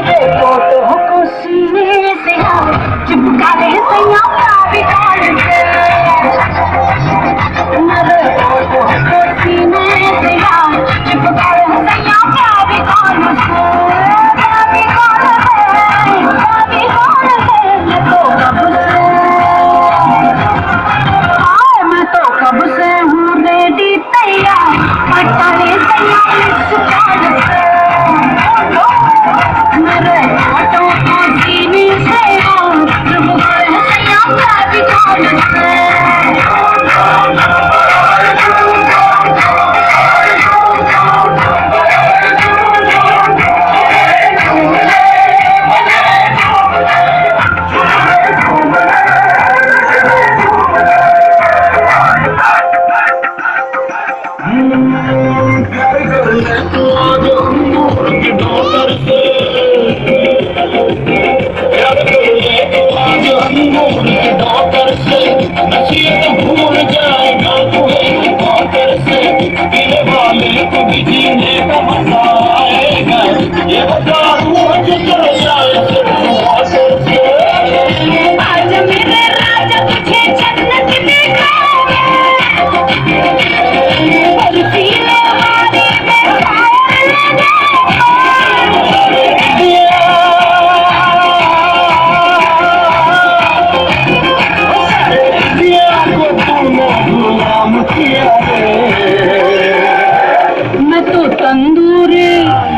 देखो तो को सीने से चिपका दे सैया प्यारी कॉल से मेरे को सीने से चिपका दे सैया प्यारी कॉल से प्यारी कॉल है मैं तो कब से हूँ रेडी तैयार पटा ले सैया इस कॉल से मेरे हाथों को सीने से चिपका दे सैया प्यारी कॉल से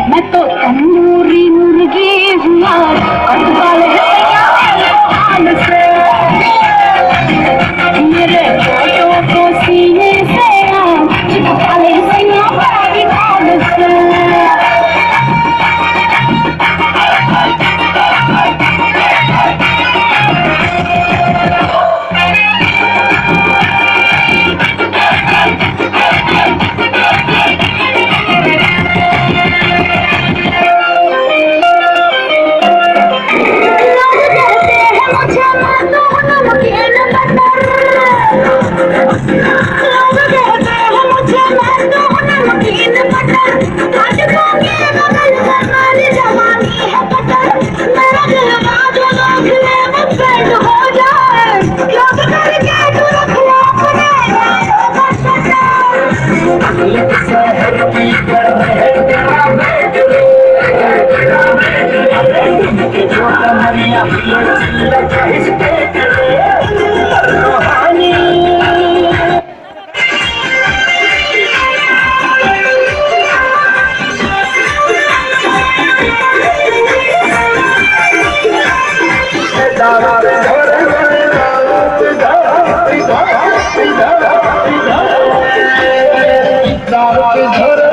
मैं तो तंदूरी मुर्गी हुआ कटवाल हाल से मेरे फोटो को सीने से चिपका ले सैया प्यारी कॉल से धर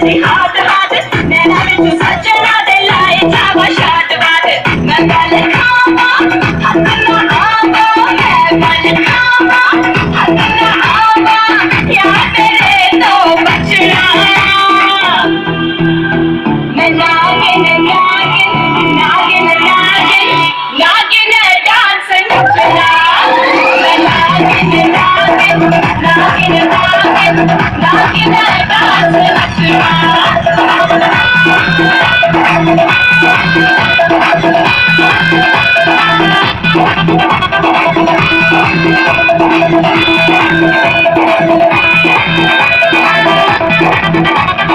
सी हाथ हाथ नैना विच सजना दे लाए जावा शाट बाट मैं गल खावा हथ ना आवा मैं गल खावा हथ ना आवा या तेरे तो बचना मैं नागिन नागिन नागिन नागिन नागिन डांस नचना मैं नागिन नागिन नागिन नागिन नागिन डांस नचना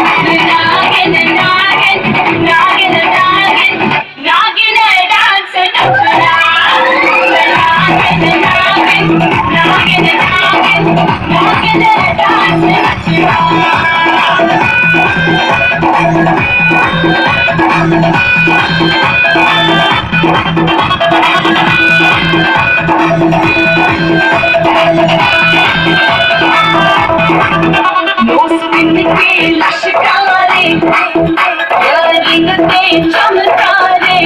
नागिन नागिन नागिन नागिन नागिन डांस नचना नागिन नागिन नागिन नागिन नागिन डांस मौसम के लश्कारे यारिंग के चमकारे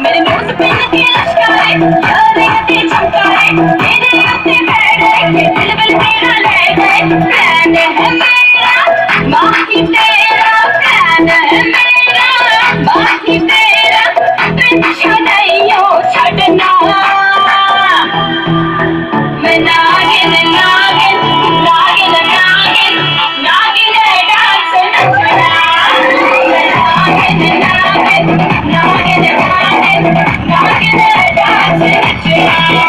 मेरे मौसम के लश्कारे यारिंग के चमकारे मेरे उत्ते बैठे के दिल तेरा ले गए प्लान है मेरा माही तेरा प्लान है मेरा माही तेरा पीछे नहीं हो छड़ना मैं नागिन नागिन नागिन नागिन नागिन डांस नचना मैं नागिन नागिन नागिन नागिन नागिन डांस नचना